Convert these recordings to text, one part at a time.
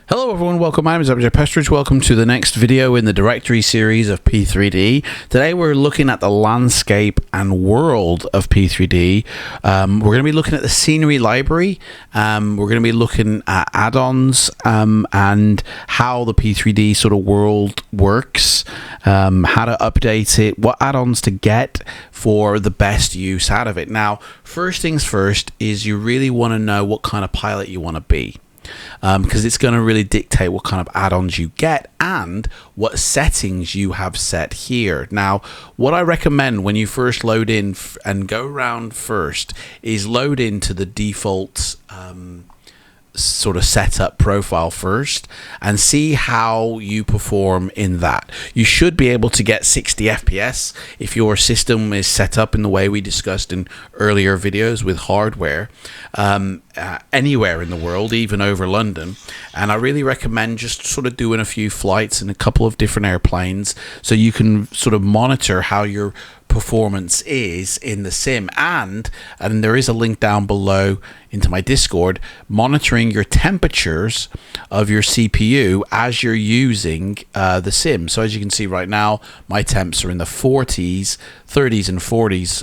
Hello everyone, welcome. My name is Pestridge. Welcome to the next video in the directory series of P3D. Today we're looking at the landscape and world of P3D. We're going to be looking at the scenery library. We're going to be looking at add-ons and how the P3D sort of world works, how to update it, what add-ons to get for the best use out of it. Now, first things first is you really want to know what kind of pilot you want to be. Because it's going to really dictate what kind of add-ons you get and what settings you have set here. Now, what I recommend when you first load in and go around first is load into the default sort of setup profile first and see how you perform in that. You should be able to get 60 FPS if your system is set up in the way we discussed in earlier videos with hardware anywhere in the world, even over London. And I really recommend just sort of doing a few flights in a couple of different airplanes so you can sort of monitor how your performance is in the sim, and there is a link down below into my Discord monitoring your temperatures of your CPU as you're using the sim. So as you can see right now, my temps are in the 40s, 30s and 40s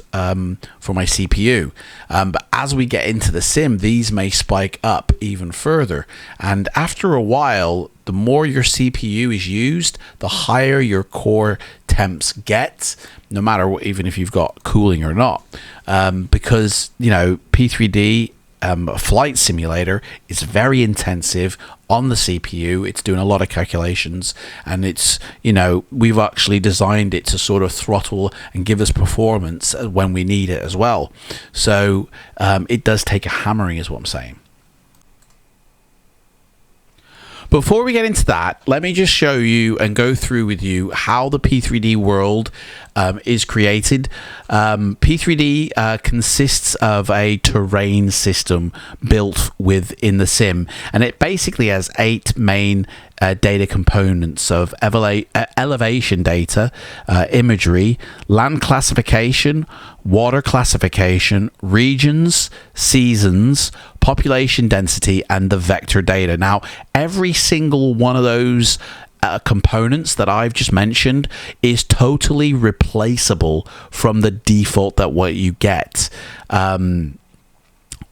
for my CPU, but as we get into the sim, these may spike up even further, and after a while, the more your CPU is used, the higher your core temps get, no matter what, even if you've got cooling or not, because you know P3D flight simulator is very intensive on the CPU. It's doing a lot of calculations, and it's, you know, we've actually designed it to sort of throttle and give us performance when we need it as well. So it does take a hammering, is what I'm saying. Before we get into that, let me just show you and go through with you how the P3D world is created. P3D consists of a terrain system built within the sim, and it basically has 8 main data components of elevation data, imagery, land classification, water classification, regions, seasons, population density, and the vector data. Now, every single one of those components that I've just mentioned is totally replaceable from the default that what you get.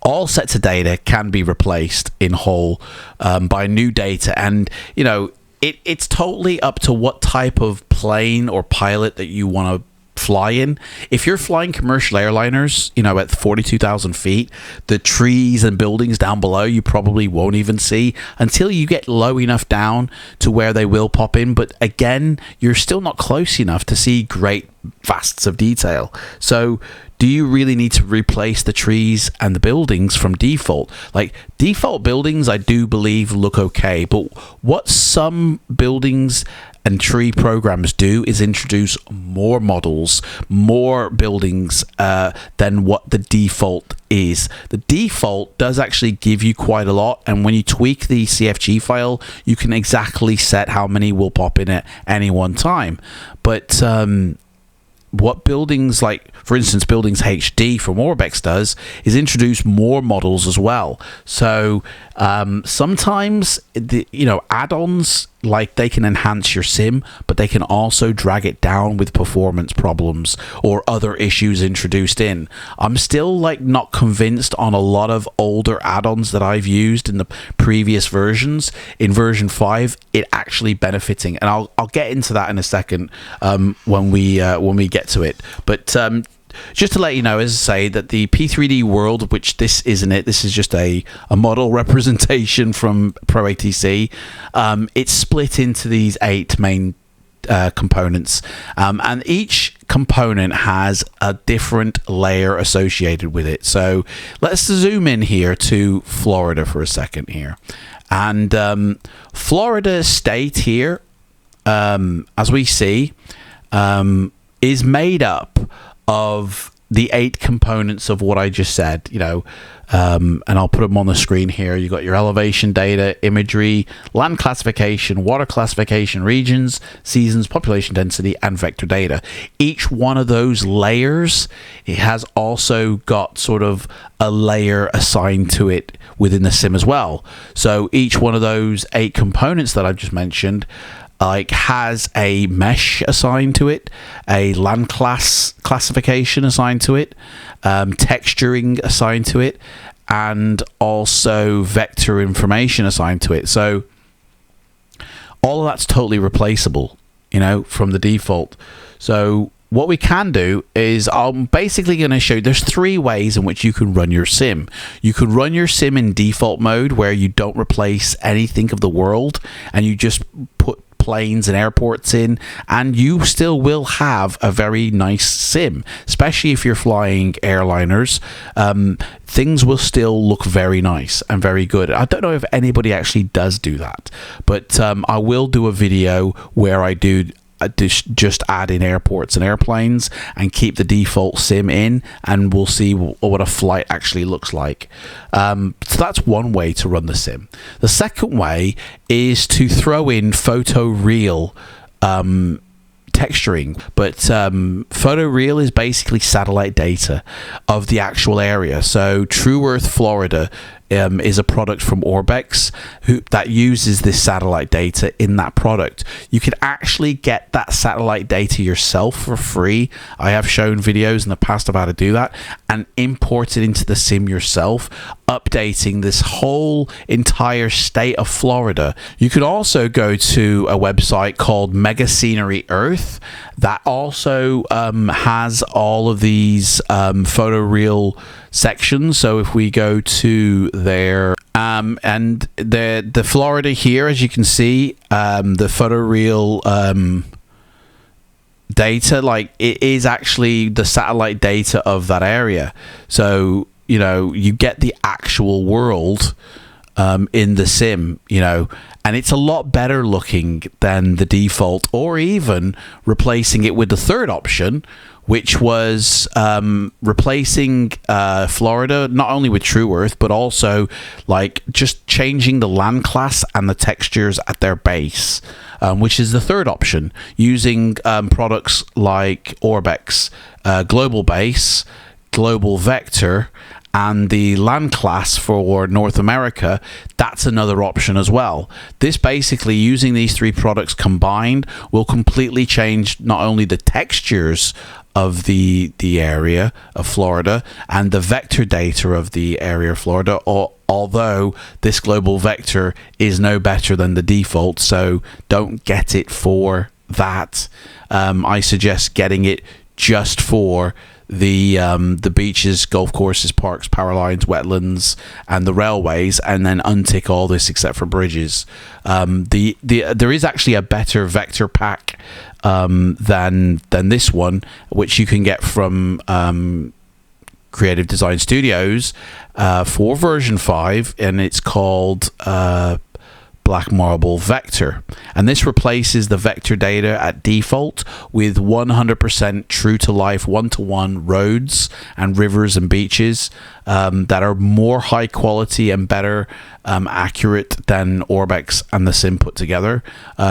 All sets of data can be replaced in whole by new data, and you know it's totally up to what type of plane or pilot that you want to fly in. If you're flying commercial airliners, you know, at 42,000 feet, the trees and buildings down below you probably won't even see until you get low enough down to where they will pop in. But again, you're still not close enough to see great vasts of detail. So do you really need to replace the trees and the buildings from default? Like, default buildings, I do believe, look okay, but what some buildings and tree programs do is introduce more models, more buildings than what the default is. The default does actually give you quite a lot, and when you tweak the CFG file, you can exactly set how many will pop in at any one time. But what buildings, like for instance buildings HD from Orbex does, is introduce more models as well. So sometimes add-ons, like, they can enhance your sim, but they can also drag it down with performance problems or other issues introduced in. I'm still not convinced on a lot of older add-ons that I've used in the previous versions. In version 5, it actually benefiting, and I'll get into that in a second when we get to it. But just to let you know, as I say, that the P3D world, which this isn't it, this is just a model representation from Pro ATC, it's split into these 8 main components, and each component has a different layer associated with it. So let's zoom in here to Florida for a second here, and Florida state here, as we see, is made up of the 8 components of what I just said, you know, and I'll put them on the screen here. You got your elevation data, imagery, land classification, water classification, regions, seasons, population density, and vector data. Each one of those layers, it has also got sort of a layer assigned to it within the sim as well. So each one of those 8 components that I've just mentioned like has a mesh assigned to it, a land classification assigned to it, texturing assigned to it, and also vector information assigned to it. So all of that's totally replaceable, you know, from the default. So what we can do is I'm basically going to show you there's 3 ways in which you can run your sim. You can run your sim in default mode where you don't replace anything of the world and you just put planes and airports in, and you still will have a very nice sim, especially if you're flying airliners. Things will still look very nice and very good. I don't know if anybody actually does do that, but I will do a video where I do just add in airports and airplanes and keep the default sim in, and we'll see what a flight actually looks like. So that's one way to run the sim. The second way is to throw in photoreal texturing, but photoreal is basically satellite data of the actual area. So True Earth Florida is a product from Orbex that uses this satellite data in that product. You can actually get that satellite data yourself for free. I have shown videos in the past of how to do that and import it into the sim yourself, updating this whole entire state of Florida. You could also go to a website called Mega Scenery Earth that also has all of these photoreal sections. So if we go to there, and the Florida here, as you can see, the photoreal data, like it is actually the satellite data of that area. So, you know, you get the actual world in the sim, you know, and it's a lot better looking than the default, or even replacing it with the third option, which was replacing Florida not only with True Earth, but also like just changing the land class and the textures at their base, which is the third option, using products like Orbex, Global Base, Global Vector, and the land class for North America. That's another option as well. This basically, using these 3 products combined, will completely change not only the textures of the area of Florida and the vector data of the area of Florida, although this global vector is no better than the default, so don't get it for that. I suggest getting it just for the beaches, golf courses, parks, power lines, wetlands, and the railways, and then untick all this except for bridges. There is actually a better vector pack than this one, which you can get from Creative Design Studios for version 5, and it's called Black Marble Vector, and this replaces the vector data at default with 100% true to life one-to-one roads and rivers and beaches that are more high quality and better accurate than Orbex and the sim put together.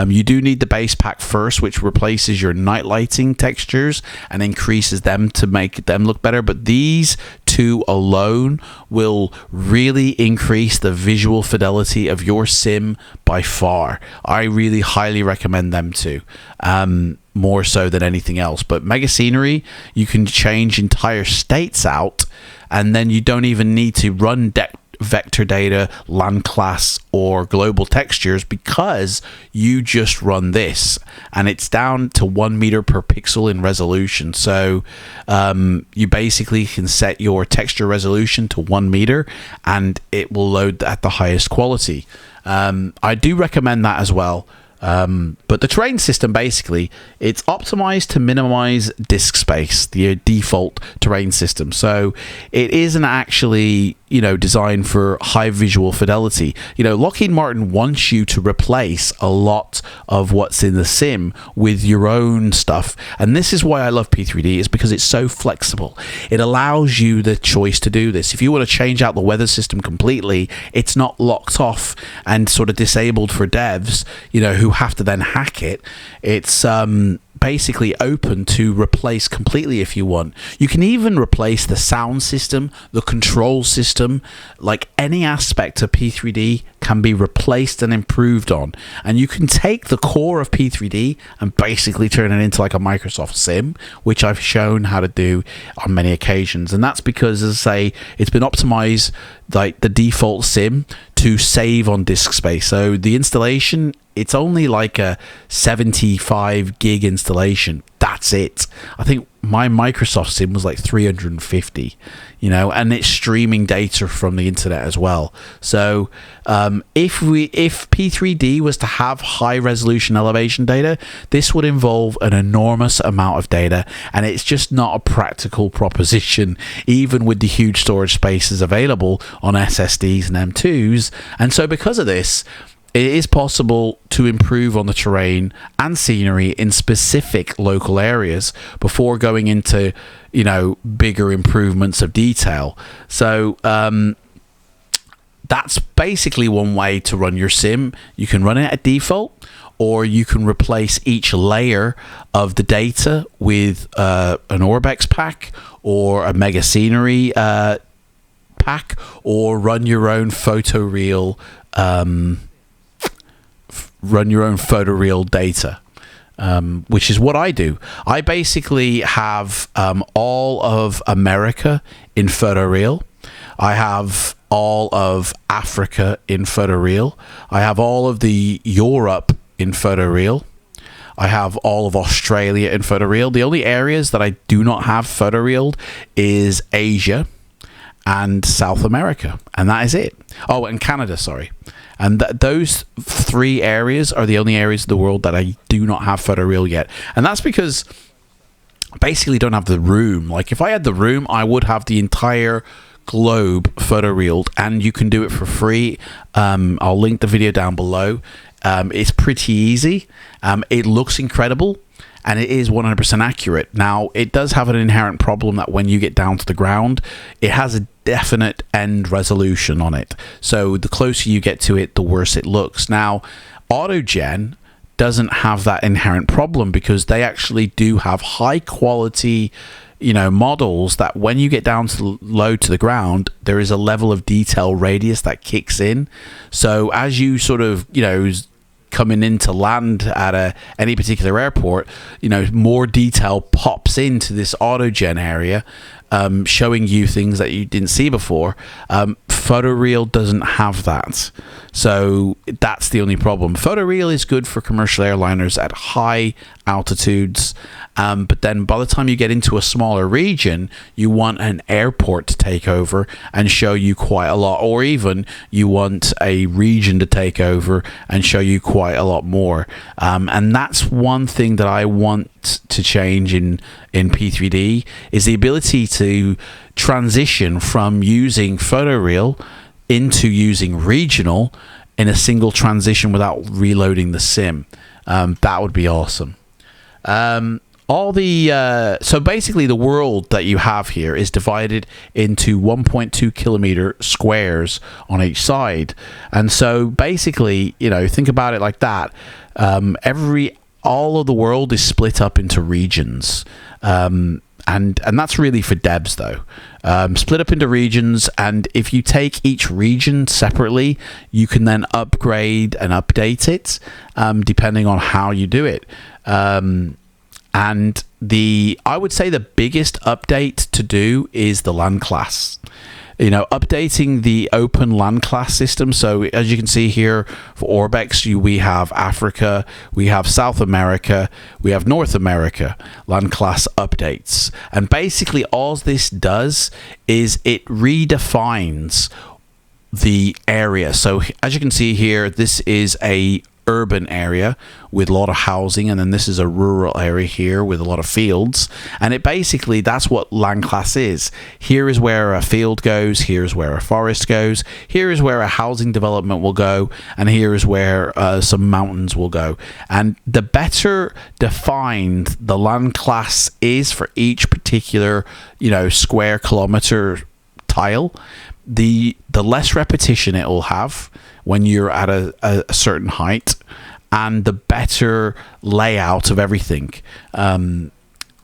You do need the base pack first, which replaces your night lighting textures and increases them to make them look better, but these 2 alone will really increase the visual fidelity of your sim by far. I really highly recommend them too, more so than anything else. But Mega Scenery, you can change entire states out, and then you don't even need to run vector data, land class, or global textures, because you just run this, and it's down to 1 meter per pixel in resolution. So you basically can set your texture resolution to 1 meter and it will load at the highest quality. I do recommend that as well. But the terrain system, basically, it's optimized to minimize disk space, the default terrain system. So it isn't actually, you know, designed for high visual fidelity. You know, Lockheed Martin wants you to replace a lot of what's in the sim with your own stuff, and this is why I love P3D, is because it's so flexible. It allows you the choice to do this. If you want to change out the weather system completely, it's not locked off and sort of disabled for devs, you know, who have to then hack it. It's basically open to replace completely if you want. You can even replace the sound system, the control system, like any aspect of P3D can be replaced and improved on. And you can take the core of P3D and basically turn it into like a Microsoft sim, which I've shown how to do on many occasions. And that's because, as I say, it's been optimized like the default sim to save on disk space. So the installation, it's only like a 75 gig installation. That's it. I think my Microsoft sim was like 350, you know, and it's streaming data from the internet as well. So if P3D was to have high resolution elevation data, this would involve an enormous amount of data, and it's just not a practical proposition, even with the huge storage spaces available on SSDs and M2s. And so because of this, it is possible to improve on the terrain and scenery in specific local areas before going into, you know, bigger improvements of detail. So that's basically one way to run your sim. You can run it at default, or you can replace each layer of the data with an Orbex pack or a Mega Scenery pack, or run your own photoreal data, which is what I do. I basically have all of America in photoreal. I have all of Africa in photoreal. I have all of the Europe in photoreal. I have all of Australia in photoreal. The only areas that I do not have photorealed is Asia and South America, and that is it. Oh, and Canada, sorry. And those three areas are the only areas of the world that I do not have photoreal yet. And that's because I basically don't have the room. Like, if I had the room, I would have the entire globe photorealed, and you can do it for free. I'll link the video down below. It's pretty easy. It looks incredible, and it is 100% accurate. Now, it does have an inherent problem that when you get down to the ground, it has a definite end resolution on it. So the closer you get to it, the worse it looks. Now, Autogen doesn't have that inherent problem because they actually do have high quality, you know, models that when you get down to low to the ground, there is a level of detail radius that kicks in. So as you sort of, you know, coming into land at any particular airport, you know, more detail pops into this Autogen area, showing you things that you didn't see before. Photoreal doesn't have that, so that's the only problem. Photoreal is good for commercial airliners at high altitudes, but then by the time you get into a smaller region, you want an airport to take over and show you quite a lot, or even you want a region to take over and show you quite a lot more. And that's one thing that I want to change in P3D, is the ability to transition from using photoreal into using regional in a single transition without reloading the sim. That would be awesome. So basically the world that you have here is divided into 1.2 kilometer squares on each side. And so basically, you know, think about it like that. All of the world is split up into regions. And that's really for devs though. Split up into regions, and if you take each region separately, you can then upgrade and update it depending on how you do it. And I would say the biggest update to do is the land class. You know, updating the open land class system. So as you can see here for Orbex, we have Africa, we have South America, we have North America land class updates. And basically all this does is it redefines the area. So as you can see here, this is a urban area with a lot of housing, and then this is a rural area here with a lot of fields. And it basically, that's what land class is. Here is where a field goes, here is where a forest goes, here is where a housing development will go, and here is where some mountains will go. And the better defined the land class is for each particular, you know, square kilometer tile, the less repetition it will have when you're at a certain height, and the better layout of everything, and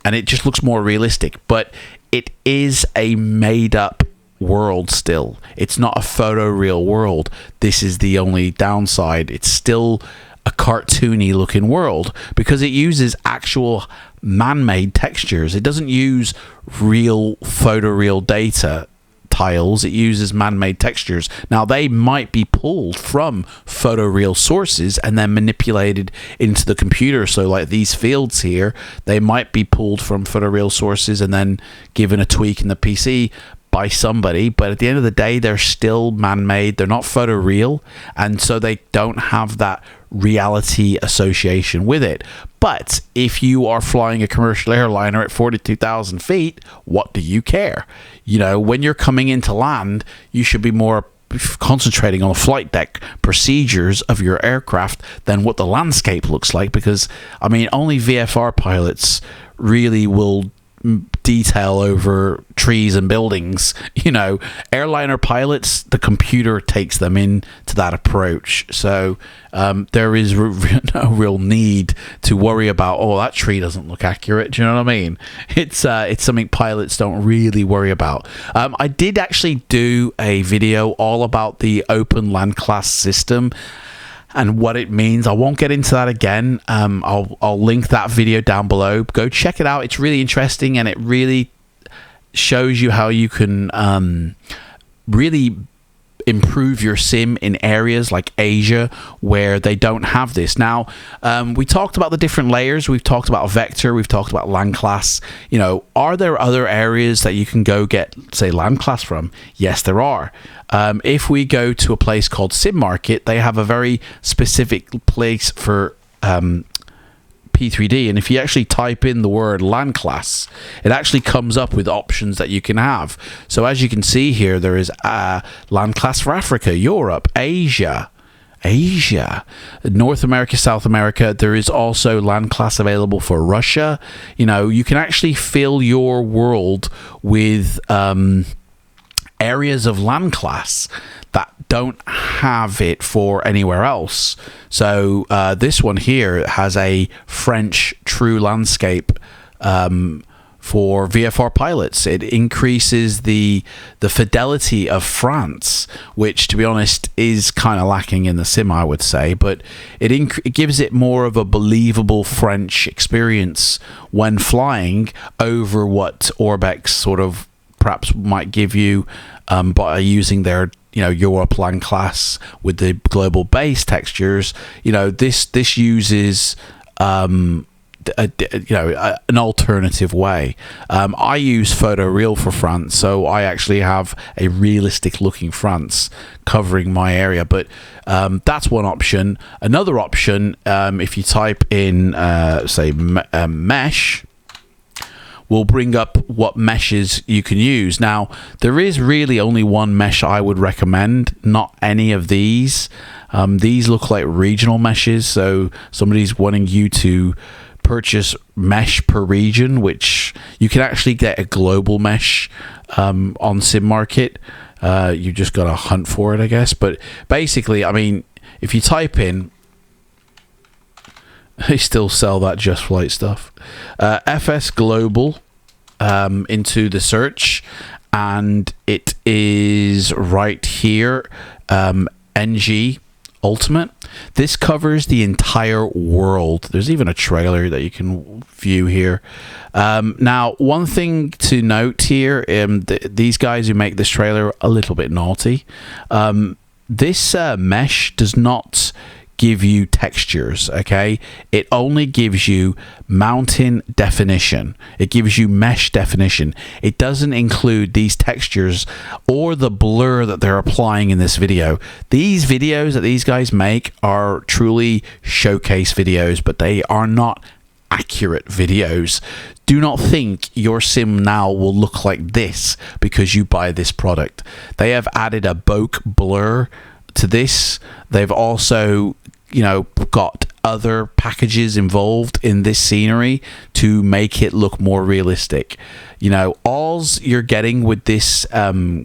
it just looks more realistic. But it is a made up world still. It's not a photoreal world. This is the only downside. It's still a cartoony looking world because it uses actual man-made textures. It doesn't use real photoreal data tiles. It uses man-made textures. Now, they might be pulled from photoreal sources and then manipulated into the computer. So like these fields here, they might be pulled from photoreal sources and then given a tweak in the PC by somebody, but at the end of the day, they're still man-made. They're not photoreal, and so they don't have that reality association with it. But if you are flying a commercial airliner at 42,000 feet, what do you care? You know, when you're coming into land, you should be more concentrating on the flight deck procedures of your aircraft than what the landscape looks like, because I mean, only VFR pilots really will detail over trees and buildings. You know, airliner pilots, the computer takes them in to that approach. So there is no real need to worry about, oh, that tree doesn't look accurate. Do you know what I mean? It's something pilots don't really worry about. I did actually do a video all about the open land class system and what it means. I won't get into that again. I'll link that video down below. Go check it out. It's really interesting, and it really shows you how you can really improve your sim in areas like Asia where they don't have this. Now, we talked about the different layers. We've talked about vector. We've talked about land class. You know, are there other areas that you can go get, say, land class from? Yes, there are. If we go to a place called Sim Market, they have a very specific place for P3D, and if you actually type in the word land class, it actually comes up with options that you can have. So as you can see here, there is land class for Africa, Europe, Asia, North America, South America. There is also land class available for Russia. You know, you can actually fill your world with areas of land class that don't have it for anywhere else. So this one here has a French true landscape for VFR pilots. It increases the fidelity of France, which, to be honest, is kind of lacking in the sim, I would say, but it gives it more of a believable French experience when flying over what Orbex sort of perhaps might give you by using their, you know, Europe land class with the global base textures. You know, this uses an alternative way. I use photoreal for France, so I actually have a realistic looking France covering my area. But that's one option. Another option, if you type in say mesh, will bring up what meshes you can use. Now, there is really only one mesh I would recommend, not any of these. These look like regional meshes, so somebody's wanting you to purchase mesh per region, which you can actually get a global mesh on Sim Market. You just got to hunt for it, I guess. But basically, I mean, if you type in, they still sell that Just Flight stuff, FS Global into the search, and it is right here, NG Ultimate. This covers the entire world. There's even a trailer that you can view here. Now, one thing to note here, these guys who make this trailer are a little bit naughty. This mesh does not give you textures, okay? It only gives you mountain definition. It gives you mesh definition. It doesn't include these textures or the blur that they're applying in this video. These videos that these guys make are truly showcase videos, but they are not accurate videos. Do not think your sim now will look like this because you buy this product. They have added a bokeh blur to this. They've also, you know, got other packages involved in this scenery to make it look more realistic. You know, alls you're getting with this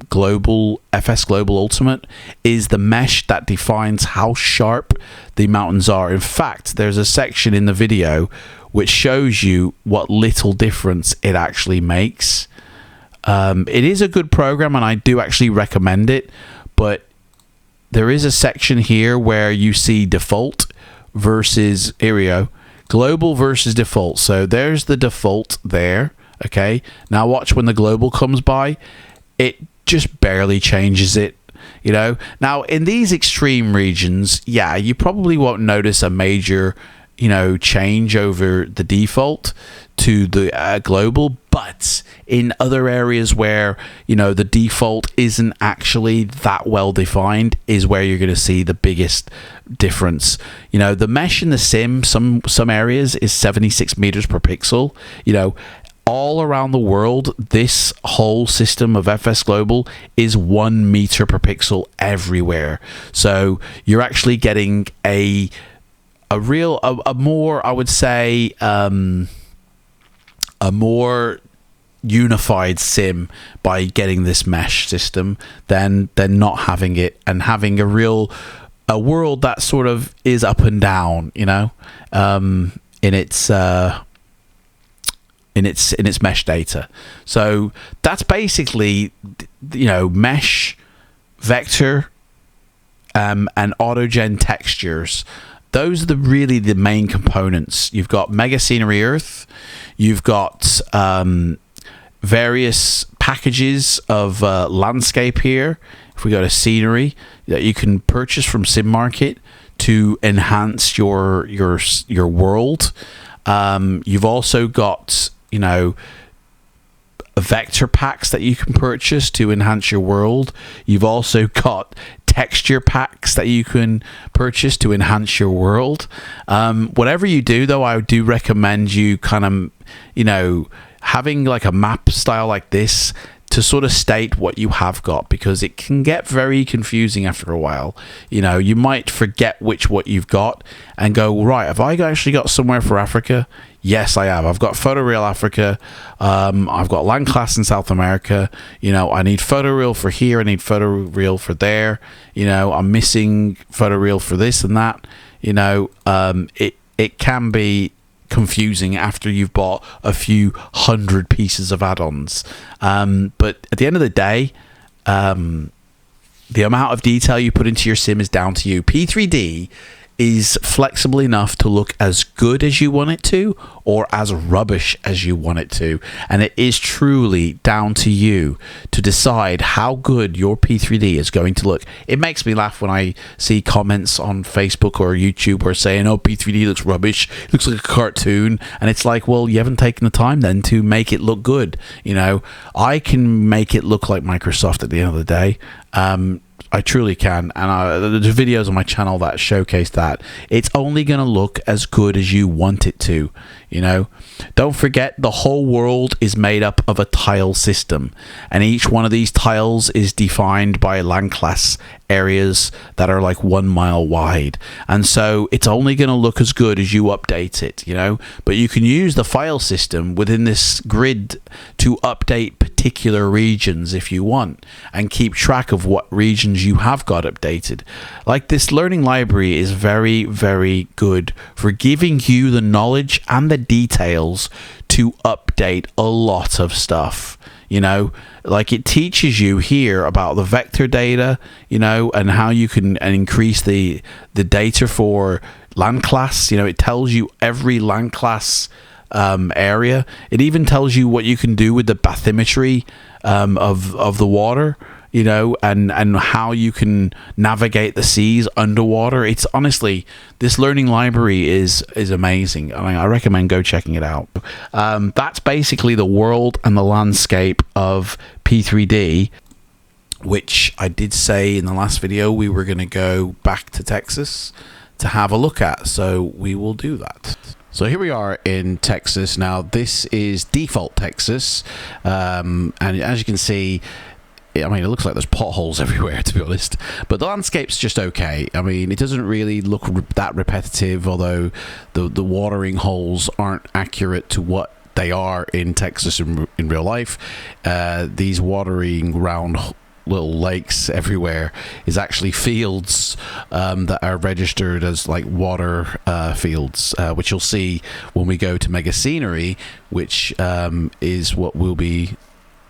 global FS Global Ultimate is the mesh that defines how sharp the mountains are. In fact, there's a section in the video which shows you what little difference it actually makes. It is a good program and I do actually recommend it, but there is a section here where you see default versus, here we go, global versus default. So there's the default there, okay? Now watch when the global comes by, it just barely changes it, you know? Now in these extreme regions, yeah, you probably won't notice a major, you know, change over the default to the global, but in other areas where, you know, the default isn't actually that well defined is where you're going to see the biggest difference. You know, the mesh in the sim, some areas is 76 meters per pixel. You know, all around the world, this whole system of FS Global is 1 meter per pixel everywhere. So you're actually getting a more, I would say, a more unified sim by getting this mesh system than not having it and having a world that sort of is up and down, you know, in its mesh data. So that's basically, you know, mesh, vector, and Autogen textures. Those are really the main components. You've got Mega Scenery Earth. You've got various packages of landscape here. If we go to scenery, that you can purchase from Sim Market to enhance your world. You've also got, you know, vector packs that you can purchase to enhance your world. You've also got texture packs that you can purchase to enhance your world. Whatever you do, though, I do recommend you kind of, you know, having like a map style like this to sort of state what you have got, because it can get very confusing after a while. You know, you might forget what you've got and go, right, have I actually got somewhere for Africa? Yes, I have. I've got photoreal Africa. I've got land class in South America. You know, I need photoreal for here. I need photoreal for there. You know, I'm missing photoreal for this and that. You know, it can be confusing after you've bought a few hundred pieces of add-ons. But at the end of the day, the amount of detail you put into your sim is down to you. P3D is flexible enough to look as good as you want it to or as rubbish as you want it to, and it is truly down to you to decide how good your P3D is going to look. It makes me laugh when I see comments on Facebook or YouTube where saying, oh, P3D looks rubbish, it looks like a cartoon, and it's like, well, you haven't taken the time then to make it look good. You know, I can make it look like Microsoft at the end of the day. I truly can, and there's videos on my channel that showcase that. It's only going to look as good as you want it to, you know. Don't forget, the whole world is made up of a tile system, and each one of these tiles is defined by land class areas that are like 1 mile wide, and so it's only going to look as good as you update it, you know. But you can use the file system within this grid to update particular regions if you want, and keep track of what regions you have got updated. Like, this learning library is very, very good for giving you the knowledge and the details to update a lot of stuff. You know, like, it teaches you here about the vector data, you know, and how you can increase the data for land class. You know, it tells you every land class area. It even tells you what you can do with the bathymetry of the water. you know, and how you can navigate the seas underwater. It's honestly, this learning library is amazing. I mean, I recommend go checking it out. That's basically the world and the landscape of P3D, which I did say in the last video we were going to go back to Texas to have a look at, so we will do that. So here we are in Texas now. This is default Texas, and as you can see, I mean, it looks like there's potholes everywhere, to be honest, but the landscape's just okay. I mean, it doesn't really look that repetitive, although the watering holes aren't accurate to what they are in Texas in real life. These watering round little lakes everywhere is actually fields that are registered as like water fields, which you'll see when we go to Mega Scenery, which is what we'll be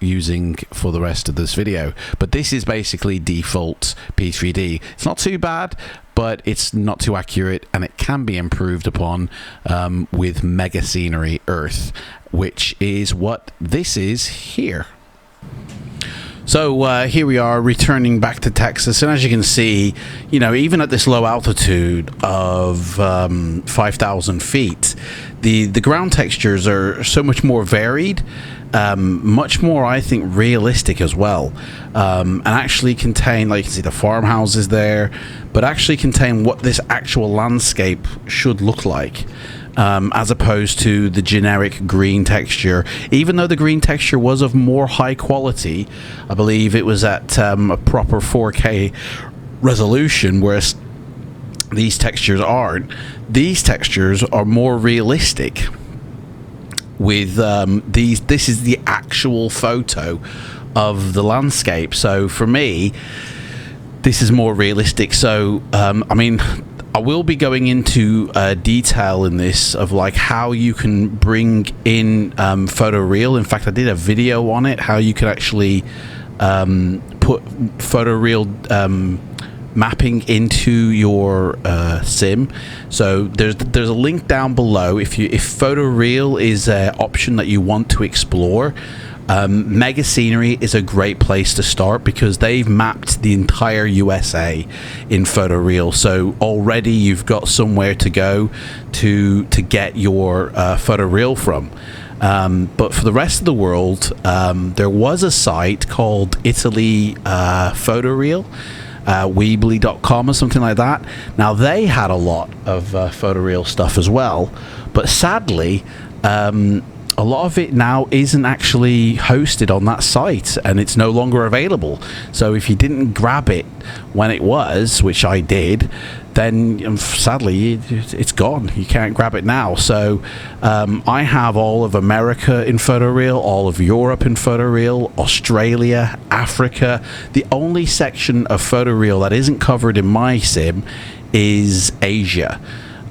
using for the rest of this video. But this is basically default P3D. It's not too bad, but it's not too accurate, and it can be improved upon with Mega Scenery Earth, which is what this is here. So here we are returning back to Texas, and as you can see, you know, even at this low altitude of 5,000 feet, the ground textures are so much more varied, much more, I think, realistic as well, and actually contain, like you can see the farmhouses there, but actually contain what this actual landscape should look like. As opposed to the generic green texture. Even though the green texture was of more high quality, I believe it was at a proper 4K resolution, whereas these textures aren't. These textures are more realistic. With this is the actual photo of the landscape. So for me, this is more realistic. So I mean, I will be going into detail in this of like how you can bring in photoreal. In fact, I did a video on it, how you can actually put photoreal mapping into your sim. So there's a link down below. If photoreal is an option that you want to explore, Mega Scenery is a great place to start because they've mapped the entire USA in photoreal. So already you've got somewhere to go to get your photoreal from. But for the rest of the world, there was a site called Italy Photoreal, Weebly.com or something like that. Now they had a lot of photoreal stuff as well, but sadly, a lot of it now isn't actually hosted on that site, and it's no longer available. So if you didn't grab it when it was, which I did, then sadly it's gone. You can't grab it now. So I have all of America in photoreal, all of Europe in photoreal, Australia, Africa. The only section of photoreal that isn't covered in my sim is Asia,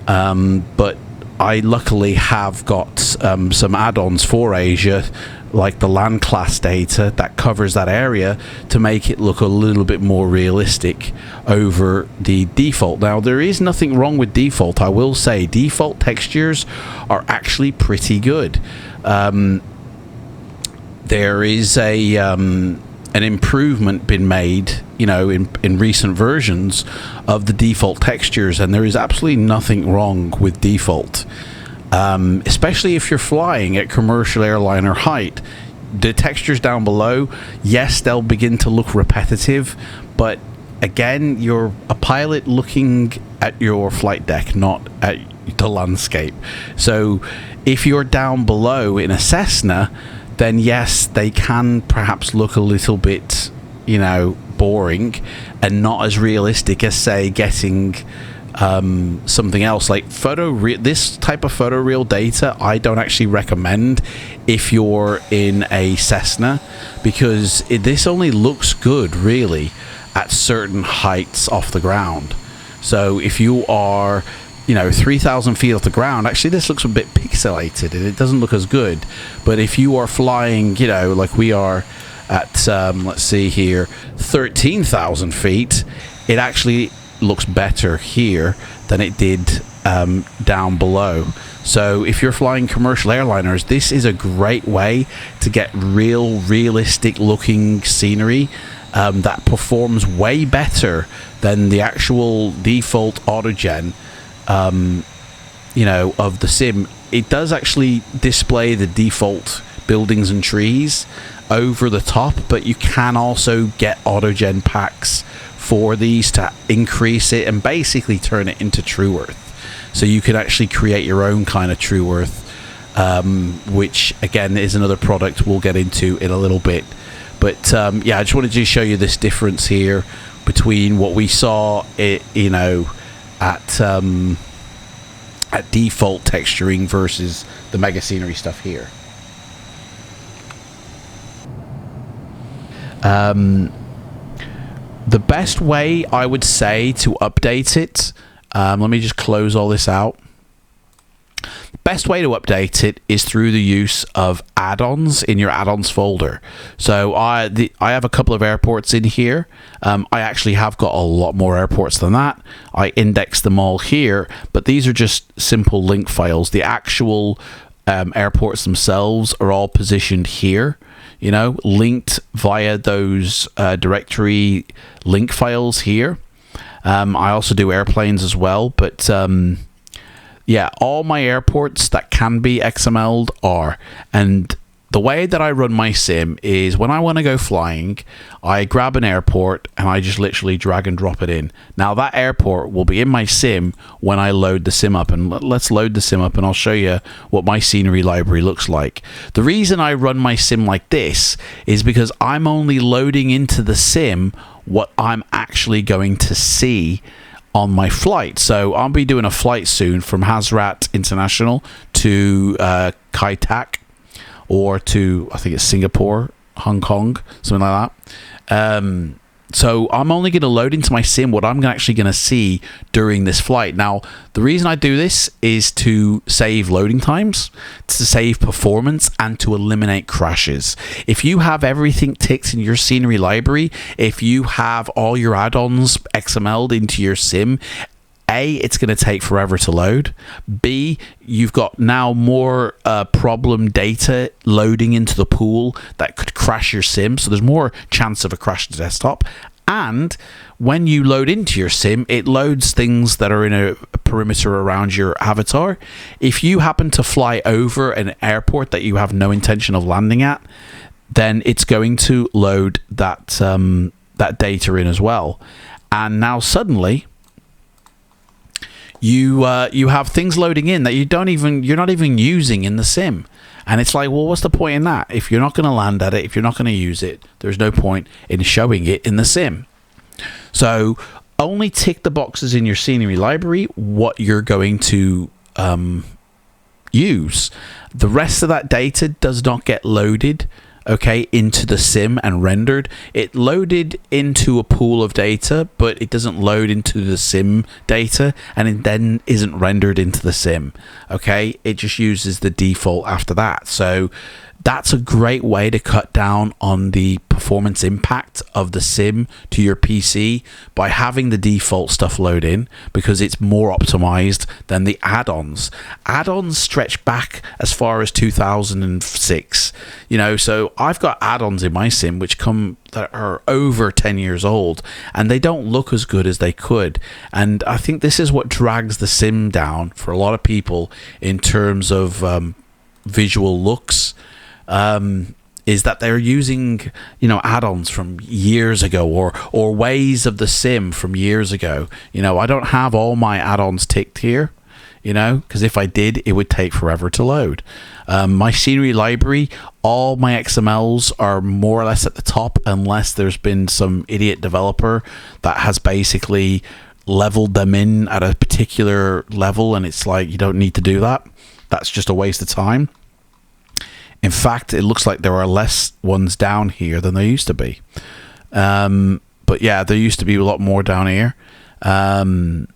but I luckily have got some add-ons for Asia, like the land class data that covers that area, to make it look a little bit more realistic over the default. Now, there is nothing wrong with default. I will say default textures are actually pretty good. There is an improvement been made, you know, in recent versions of the default textures, and there is absolutely nothing wrong with default, especially if you're flying at commercial airliner height. The textures down below, yes, they'll begin to look repetitive, but again, you're a pilot looking at your flight deck, not at the landscape. So if you're down below in a Cessna, then yes, they can perhaps look a little bit, you know, boring and not as realistic as, say, getting something else like this type of photoreal data. I don't actually recommend if you're in a Cessna, because this only looks good really at certain heights off the ground. So if you are, you know, 3,000 feet off the ground, actually this looks a bit pixelated and it doesn't look as good. But if you are flying, you know, like we are at let's see here, 13,000 feet, it actually looks better here than it did down below. So if you're flying commercial airliners, this is a great way to get realistic looking scenery that performs way better than the actual default Autogen, you know, of the sim. It does actually display the default buildings and trees over the top, but you can also get Autogen packs for these to increase it and basically turn it into True Earth. So you can actually create your own kind of True Earth, which again is another product we'll get into in a little bit. But yeah, I just wanted to show you this difference here between what we saw, you know, at default texturing versus the Mega Scenery stuff here. The best way I would say to update it, let me just close all this out. Best way to update it is through the use of add-ons in your add-ons folder. So I have a couple of airports in here. I actually have got a lot more airports than that. I indexed them all here, but these are just simple link files. The actual airports themselves are all positioned here, you know, linked via those directory link files here. I also do airplanes as well, but yeah, all my airports that can be XML'd are. And the way that I run my sim is when I want to go flying, I grab an airport and I just literally drag and drop it in. Now that airport will be in my sim when I load the sim up. And let's load the sim up and I'll show you what my scenery library looks like. The reason I run my sim like this is because I'm only loading into the sim what I'm actually going to see on my flight. So I'll be doing a flight soon from Hazrat International to Kai Tak, or to, I think it's Singapore, Hong Kong, something like that. So I'm only going to load into my sim what I'm actually going to see during this flight. Now, the reason I do this is to save loading times, to save performance, and to eliminate crashes. If you have everything ticked in your scenery library, if you have all your add-ons XML'd into your sim, A, it's going to take forever to load. B, you've got now more problem data loading into the pool that could crash your sim. So there's more chance of a crash to desktop. And when you load into your sim, it loads things that are in a perimeter around your avatar. If you happen to fly over an airport that you have no intention of landing at, then it's going to load that, that data in as well. And now suddenly, you have things loading in that you're not even using in the sim. And it's like, well, what's the point in that? If you're not going to land at it, if you're not going to use it, there's no point in showing it in the sim. So only tick the boxes in your scenery library what you're going to use. The rest of that data does not get loaded, okay, into the sim and rendered. It loaded into a pool of data, but it doesn't load into the sim data, and it then isn't rendered into the sim, okay? It just uses the default after that. So that's a great way to cut down on the performance impact of the sim to your PC by having the default stuff load in, because it's more optimized than the add-ons. Add-ons stretch back as far as 2006, you know, so I've got add-ons in my sim which that are over 10 years old, and they don't look as good as they could. And I think this is what drags the sim down for a lot of people in terms of visual looks. Is that they're using, you know, add-ons from years ago, or ways of the sim from years ago. You know, I don't have all my add-ons ticked here, you know, because if I did, it would take forever to load. My scenery library, all my XMLs are more or less at the top, unless there's been some idiot developer that has basically leveled them in at a particular level, and it's like, you don't need to do that. That's just a waste of time. In fact, it looks like there are less ones down here than there used to be. But yeah, there used to be a lot more down here. But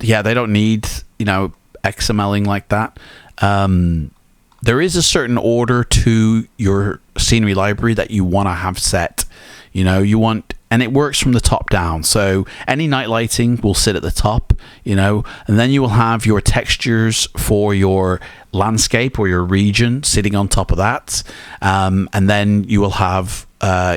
yeah, they don't need, you know, XMLing like that. There is a certain order to your scenery library that you want to have set. You know, you want, and it works from the top down. So any night lighting will sit at the top, you know, and then you will have your textures for your landscape or your region sitting on top of that. And then you will have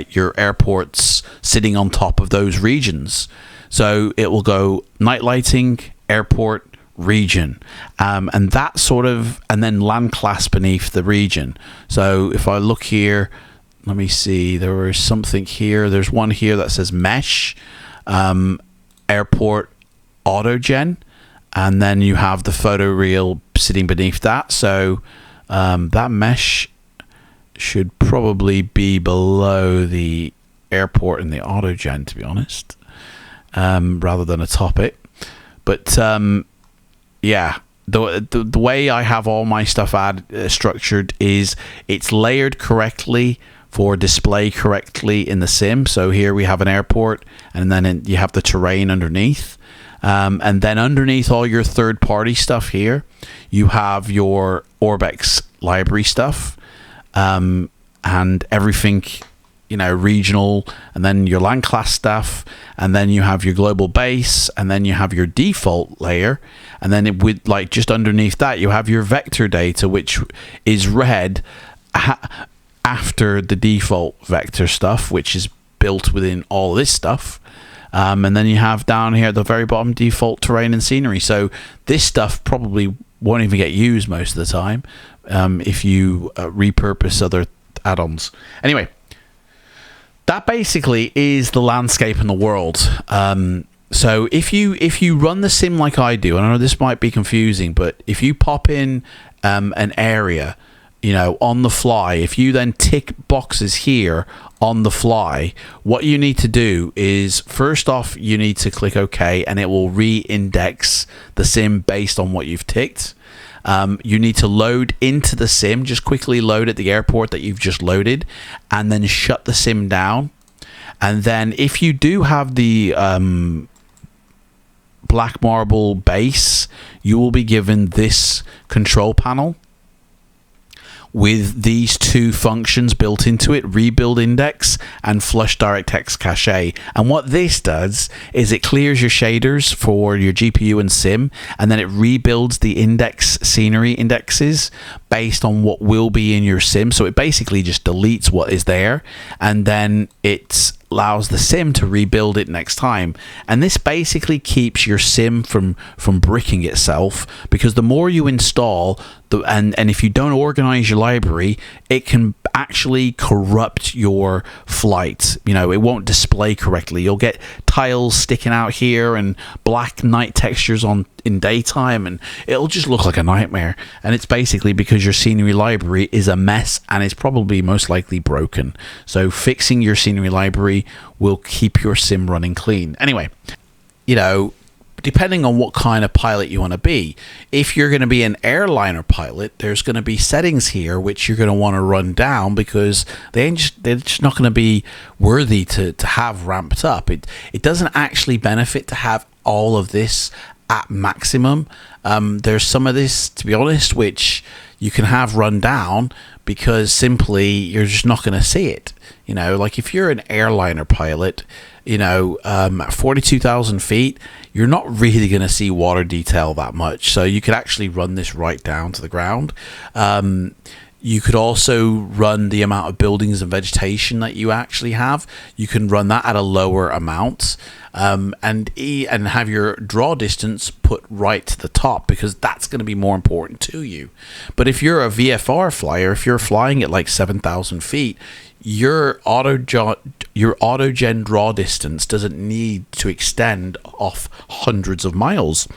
your airports sitting on top of those regions. So it will go night lighting, airport, region, and that sort of, and then land class beneath the region. So if I look here, let me see, there was something here. There's one here that says mesh, airport, Autogen, and then you have the photoreal sitting beneath that. So that mesh should probably be below the airport and the Autogen, to be honest, rather than atop it. But yeah, the way I have all my stuff structured is it's layered correctly for display correctly in the sim. So here we have an airport, and then you have the terrain underneath. And then underneath all your third-party stuff here, you have your Orbex library stuff, and everything, you know, regional, and then your land class stuff, and then you have your global base, and then you have your default layer, and then with like just underneath that you have your vector data, which is read after the default vector stuff, which is built within all this stuff. And then you have down here at the very bottom default terrain and scenery. So this stuff probably won't even get used most of the time if you repurpose other add-ons. Anyway, that basically is the landscape and the world. So if you run the sim like I do, and I know this might be confusing, but if you pop in an area, you know, on the fly, if you then tick boxes here on the fly, what you need to do is, first off, you need to click OK, and it will re-index the sim based on what you've ticked. You need to load into the sim, just quickly load at the airport that you've just loaded, and then shut the sim down. And then if you do have the black marble base, you will be given this control panel with these two functions built into it, rebuild index and flush DirectX cache. And what this does is it clears your shaders for your GPU and sim, and then it rebuilds the index scenery indexes based on what will be in your sim. So it basically just deletes what is there, and then it allows the sim to rebuild it next time. And this basically keeps your sim from bricking itself, because the more you install, and if you don't organize your library, it can actually corrupt your flight. You know, it won't display correctly. You'll get tiles sticking out here and black night textures in daytime, and it'll just look like a nightmare. And it's basically because your scenery library is a mess and it's probably most likely broken. So fixing your scenery library will keep your sim running clean. Anyway, you know, depending on what kind of pilot you want to be. If you're going to be an airliner pilot, there's going to be settings here which you're going to want to run down, because they're just not going to be worthy to have ramped up. It doesn't actually benefit to have all of this at maximum. There's some of this, to be honest, which you can have run down because simply you're just not going to see it. You know, like if you're an airliner pilot, you know, at 42,000 feet, you're not really going to see water detail that much. So you could actually run this right down to the ground. You could also run the amount of buildings and vegetation that you actually have. You can run that at a lower amount, and have your draw distance put right to the top, because that's going to be more important to you. But if you're a VFR flyer, if you're flying at like 7,000 feet, your Autogen draw distance doesn't need to extend off hundreds of miles.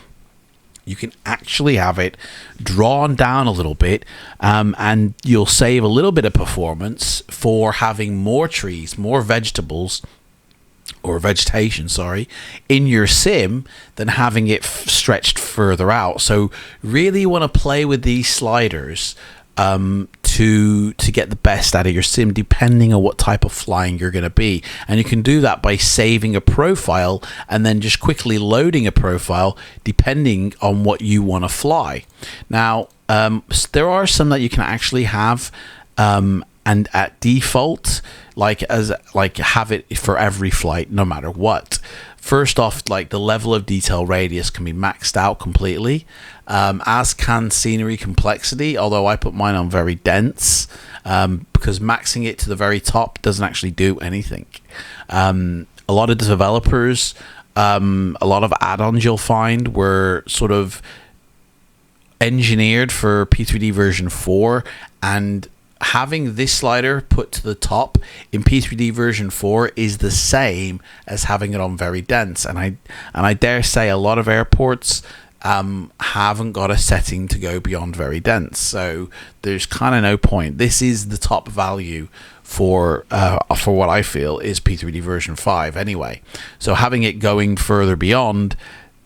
You can actually have it drawn down a little bit, and you'll save a little bit of performance for having more trees, more vegetables, or vegetation, sorry, in your sim than having it stretched further out. So really you want to play with these sliders to get the best out of your sim, depending on what type of flying you're going to be. And you can do that by saving a profile and then just quickly loading a profile depending on what you want to fly. Now, there are some that you can actually have and at default, have it for every flight, no matter what. first off, like the level of detail radius can be maxed out completely, as can scenery complexity, although I put mine on very dense, because maxing it to the very top doesn't actually do anything. A lot of developers, a lot of add-ons you'll find were sort of engineered for P3D version 4, and having this slider put to the top in P3D version 4 is the same as having it on very dense, and I dare say a lot of airports haven't got a setting to go beyond very dense, so there's kind of no point. This is the top value for what I feel is P3D version 5 anyway, so having it going further beyond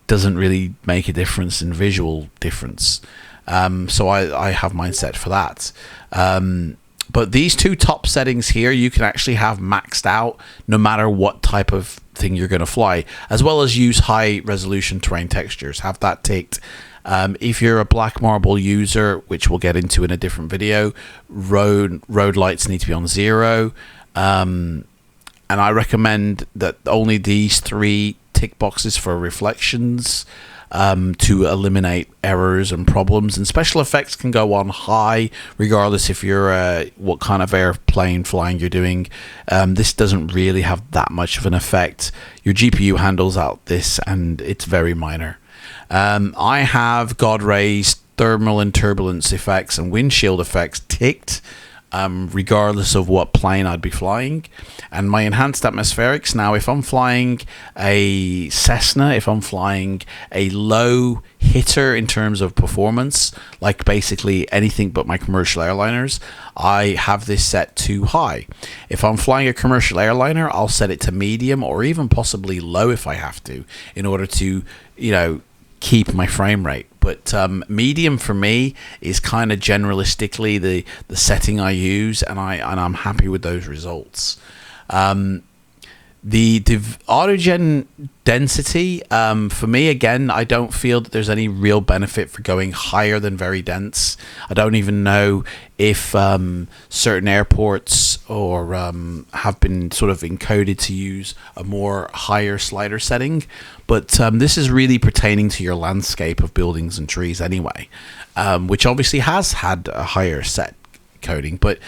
doesn't really make a difference in visual difference. So I have mine set for that. But these two top settings here, you can actually have maxed out no matter what type of thing you're going to fly, as well as use high resolution terrain textures. Have that ticked. If you're a black marble user, which we'll get into in a different video, road lights need to be on 0. And I recommend that only these 3 tick boxes for reflections, to eliminate errors and problems, and special effects can go on high regardless if you're what kind of airplane flying you're doing. This doesn't really have that much of an effect. Your GPU handles out this, and it's very minor. I have God rays, thermal and turbulence effects, and windshield effects ticked, regardless of what plane I'd be flying. And my enhanced atmospherics, now if I'm flying a Cessna, if I'm flying a low hitter in terms of performance, like basically anything but my commercial airliners, I have this set to high. If I'm flying a commercial airliner, I'll set it to medium or even possibly low if I have to, in order to, you know, keep my frame rate. But medium for me is kind of generalistically the setting I use, and I'm happy with those results. The Autogen Density, for me, again, I don't feel that there's any real benefit for going higher than very dense. I don't even know if certain airports or have been sort of encoded to use a more higher slider setting, but this is really pertaining to your landscape of buildings and trees anyway, which obviously has had a higher set coding, but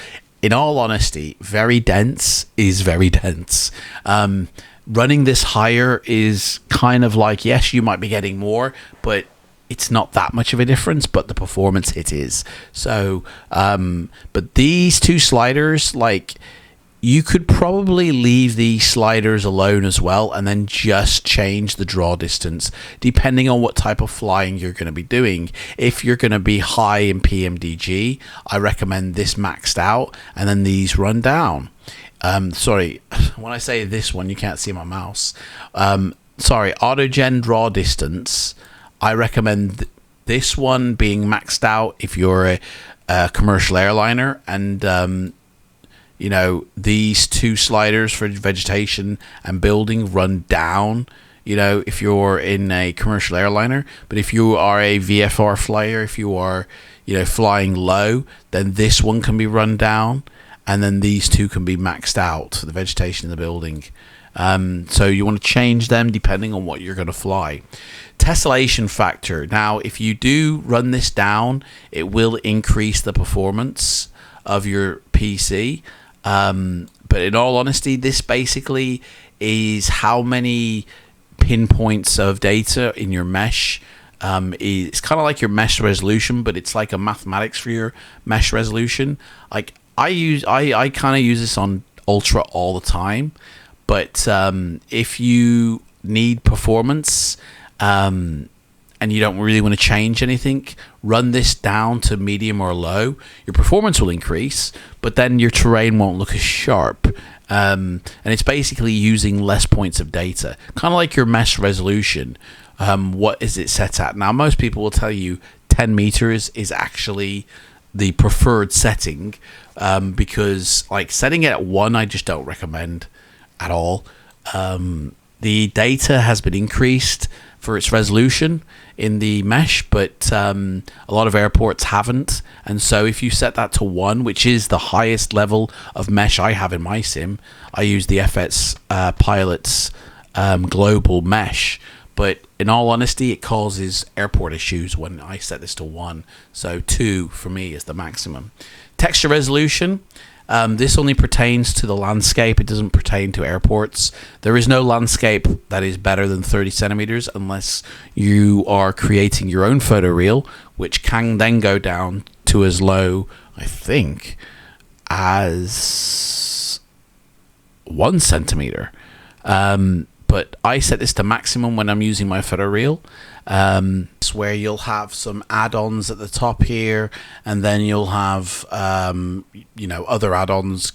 in all honesty, very dense is very dense. Running this higher is kind of like, yes, you might be getting more, but it's not that much of a difference, but the performance hit is. So, but these 2 sliders, like, you could probably leave these sliders alone as well, and then just change the draw distance depending on what type of flying you're going to be doing. If you're going to be high in PMDG, I recommend this maxed out and then these run down. Sorry, when I say this one, you can't see my mouse. Sorry, Autogen draw distance. I recommend this one being maxed out if you're a commercial airliner, and you know, these 2 sliders for vegetation and building run down, you know, if you're in a commercial airliner. But if you are a VFR flyer, if you are, you know, flying low, then this one can be run down, and then these 2 can be maxed out for the vegetation in the building. So you want to change them depending on what you're going to fly. Tessellation Factor. Now, if you do run this down, it will increase the performance of your PC. But in all honesty, this basically is how many pinpoints of data in your mesh. It's kind of like your mesh resolution, but it's like a mathematics for your mesh resolution. Like I kind of use this on Ultra all the time, but if you need performance, and you don't really want to change anything, run this down to medium or low. Your performance will increase, but then your terrain won't look as sharp. And it's basically using less points of data, kind of like your mesh resolution. What is it set at? Now, most people will tell you 10 meters is actually the preferred setting, because like setting it at 1, I just don't recommend at all. The data has been increased for its resolution in the mesh, but a lot of airports haven't, and so if you set that to 1, which is the highest level of mesh I have in my sim, I use the FS Pilots global mesh. But in all honesty, it causes airport issues when I set this to 1. So 2 for me is the maximum. Texture resolution. This only pertains to the landscape. It doesn't pertain to airports. There is no landscape that is better than 30 centimeters unless you are creating your own photoreal, which can then go down to as low, I think, as 1 centimeter. But I set this to maximum when I'm using my photoreal. It's where you'll have some add-ons at the top here, and then you'll have other add-ons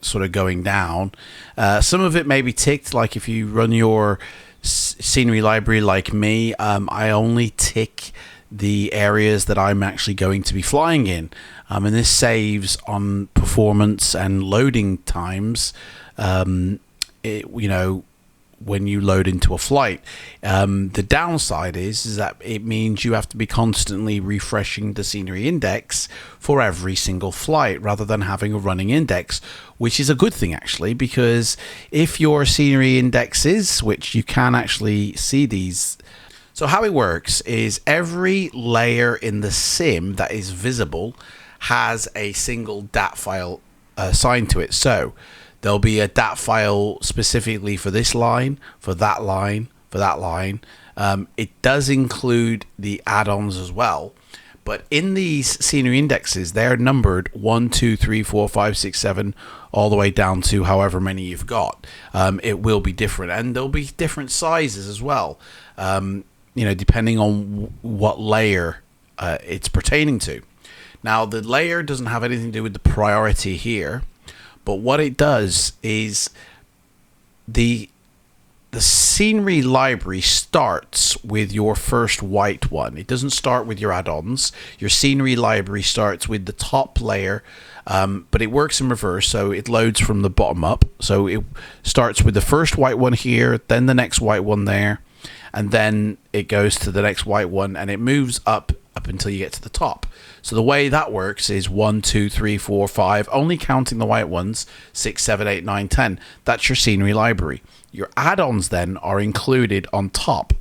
sort of going down. Some of it may be ticked, like if you run your scenery library like me, I only tick the areas that I'm actually going to be flying in, and this saves on performance and loading times. When you load into a flight. The downside is that it means you have to be constantly refreshing the scenery index for every single flight rather than having a running index, which is a good thing actually, because if your scenery indexes, which you can actually see these. So how it works is every layer in the sim that is visible has a single DAT file assigned to it. So there'll be a DAT file specifically for this line, for that line, for that line. It does include the add-ons as well. But in these scenery indexes, they're numbered 1, 2, 3, 4, 5, 6, 7, all the way down to however many you've got. It will be different, and there'll be different sizes as well, depending on what layer it's pertaining to. Now, the layer doesn't have anything to do with the priority here. But what it does is the scenery library starts with your first white one. It doesn't start with your add-ons. Your scenery library starts with the top layer, but it works in reverse, so it loads from the bottom up. So it starts with the first white one here, then the next white one there, and then it goes to the next white one, and it moves up until you get to the top. So the way that works is 1, 2, 3, 4, 5, only counting the white ones, 6, 7, 8, 9, 10. That's your scenery library. Your add-ons then are included on top.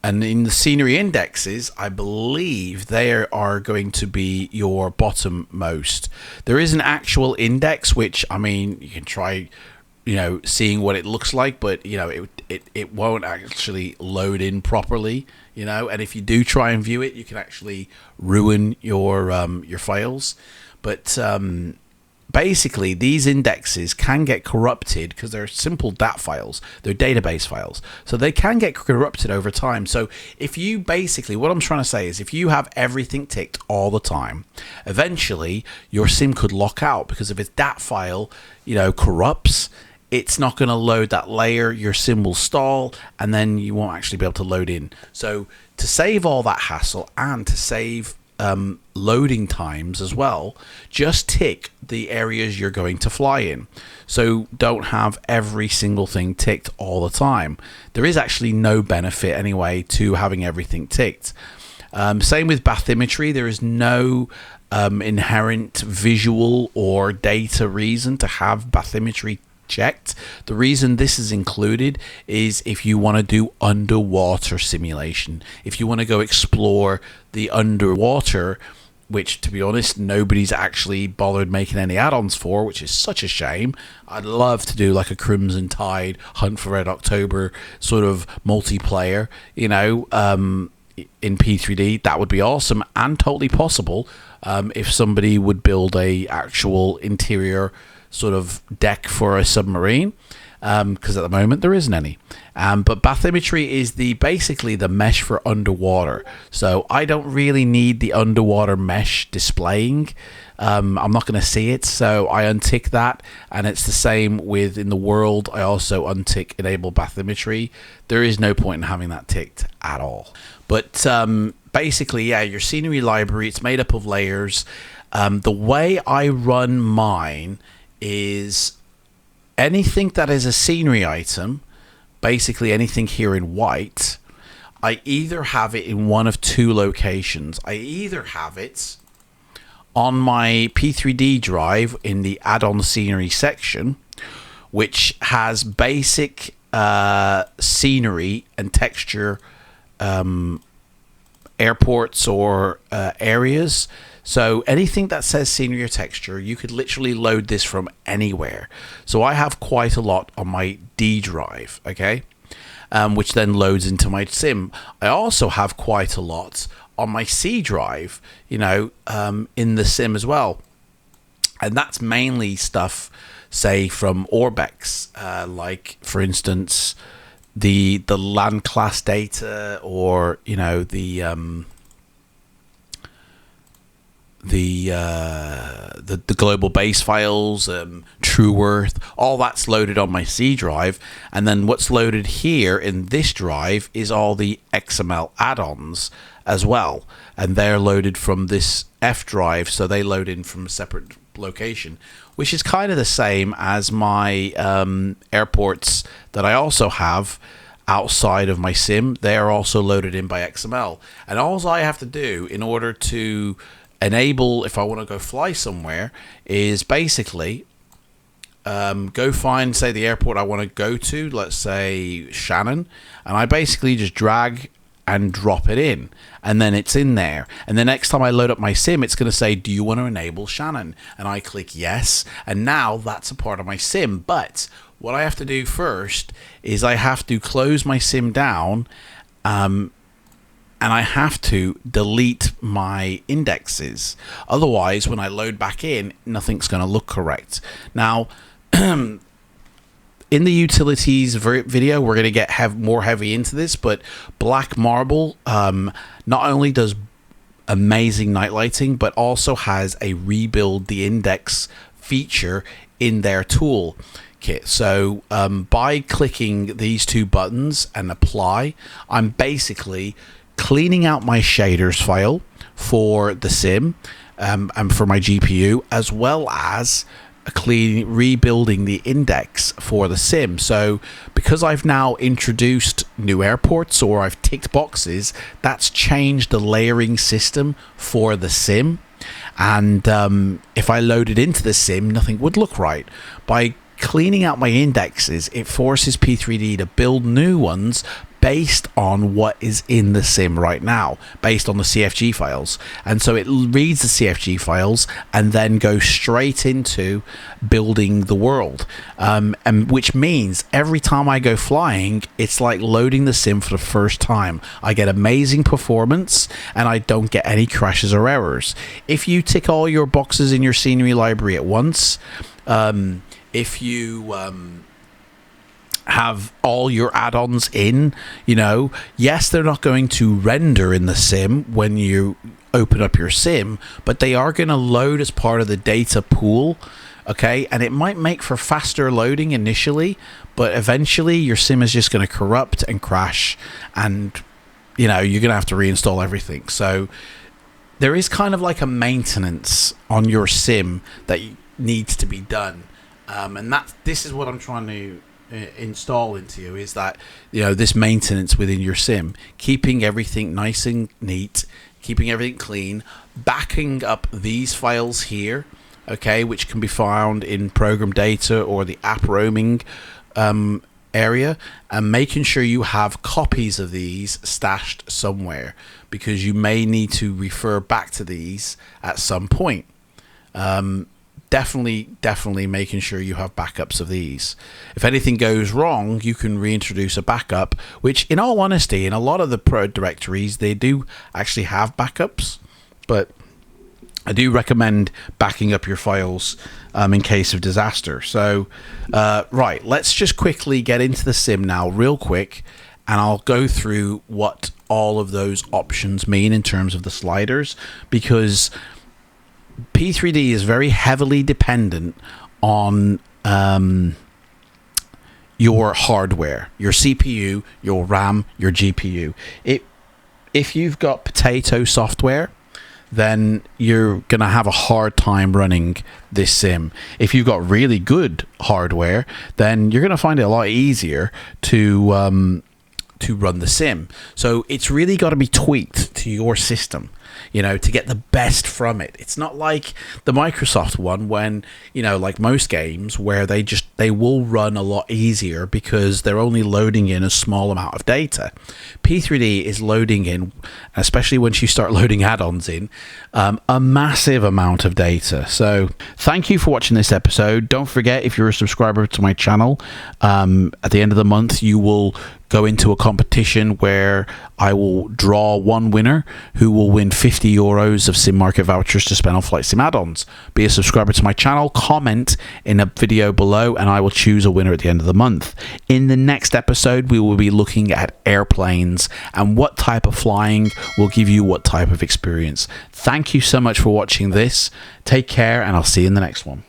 And in the scenery indexes, I believe they are going to be your bottom most. There is an actual index, which, I mean, you can try seeing what it looks like, but it won't actually load in properly, and if you do try and view it, you can actually ruin your files. But basically, these indexes can get corrupted because they're simple DAT files, they're database files, so they can get corrupted over time. So if you what I'm trying to say is, if you have everything ticked all the time, eventually your sim could lock out, because if its DAT file corrupts, it's not going to load that layer, your sim will stall, and then you won't actually be able to load in. So to save all that hassle and to save loading times as well, just tick the areas you're going to fly in. So don't have every single thing ticked all the time. There is actually no benefit anyway to having everything ticked. Same with bathymetry. There is no inherent visual or data reason to have bathymetry checked. The reason this is included is if you want to do underwater simulation, if you want to go explore the underwater, which, to be honest, nobody's actually bothered making any add-ons for, which is such a shame. I'd love to do like a Crimson Tide, Hunt for Red October sort of multiplayer, in P3D. That would be awesome and totally possible if somebody would build a actual interior sort of deck for a submarine, because at the moment there isn't any. But bathymetry is basically the mesh for underwater. So I don't really need the underwater mesh displaying. I'm not going to see it, so I untick that. And it's the same with in the world. I also untick enable bathymetry. There is no point in having that ticked at all. But basically, yeah, your scenery library, it's made up of layers. The way I run mine is anything that is a scenery item, basically anything here in white, I either have it in one of two locations. I either have it on my P3D drive in the add-on scenery section, which has basic scenery and texture airports or areas. So anything that says scenery or texture, you could literally load this from anywhere. So I have quite a lot on my D drive, okay, which then loads into my sim. I also have quite a lot on my C drive, you know, in the sim as well. And that's mainly stuff, say, from Orbex, like, for instance, the land class data, or, you know, the global base files, true worth, all that's loaded on my C drive. And then what's loaded here in this drive is all the XML add-ons as well, and they're loaded from this F drive, so they load in from a separate location, which is kind of the same as my airports that I also have outside of my sim. They are also loaded in by XML, and all I have to do in order to enable, if I want to go fly somewhere, is basically go find, say, the airport I want to go to, let's say Shannon, and I basically just drag and drop it in, and then it's in there. And the next time I load up my sim, it's going to say, do you want to enable Shannon? And I click yes, and now that's a part of my sim. But what I have to do first is I have to close my sim down, and I have to delete my indexes. Otherwise, when I load back in, nothing's going to look correct. Now, in the utilities video, we're going to get more heavy into this, but Black Marble not only does amazing night lighting, but also has a rebuild the index feature in their tool kit. So by clicking these two buttons and apply, I'm basically cleaning out my shaders file for the sim and for my GPU, as well as rebuilding the index for the sim. So because I've now introduced new airports, or I've ticked boxes, that's changed the layering system for the sim. And if I loaded into the sim, nothing would look right. By cleaning out my indexes, it forces P3D to build new ones based on what is in the sim right now, based on the CFG files. And so it reads the CFG files and then goes straight into building the world, and which means every time I go flying, it's like loading the sim for the first time. I get amazing performance, and I don't get any crashes or errors. If you tick all your boxes in your scenery library at once, if you have all your add-ons in, you know, yes, they're not going to render in the sim when you open up your sim, but they are going to load as part of the data pool, okay? And it might make for faster loading initially, but eventually your sim is just going to corrupt and crash, and, you know, you're going to have to reinstall everything. So there is kind of like a maintenance on your sim that needs to be done, and this is what I'm trying to install into you, is that, you know, this maintenance within your sim, keeping everything nice and neat, keeping everything clean, backing up these files here, okay, which can be found in program data or the app roaming area, and making sure you have copies of these stashed somewhere, because you may need to refer back to these at some point. Definitely making sure you have backups of these. If anything goes wrong, you can reintroduce a backup, which, in all honesty, in a lot of the pro directories, they do actually have backups, but I do recommend backing up your files in case of disaster. So, right, let's just quickly get into the sim now real quick, and I'll go through what all of those options mean in terms of the sliders, because P3D is very heavily dependent on your hardware, your CPU, your RAM, your GPU. If you've got potato software, then you're going to have a hard time running this sim. If you've got really good hardware, then you're going to find it a lot easier to to run the sim. So it's really got to be tweaked to your system, you know, to get the best from it. It's not like the Microsoft one when, you know, like most games where they will run a lot easier because they're only loading in a small amount of data. P3d is loading in, especially once you start loading add-ons in, a massive amount of data. So thank you for watching this episode. Don't forget, if you're a subscriber to my channel, at the end of the month you will go into a competition where I will draw one winner who will win €50 of Sim Market vouchers to spend on FLIGHTSIM add-ons. Be a subscriber to my channel, comment in a video below, and I will choose a winner at the end of the month. In the next episode, we will be looking at airplanes and what type of flying will give you what type of experience. Thank you so much for watching this. Take care, and I'll see you in the next one.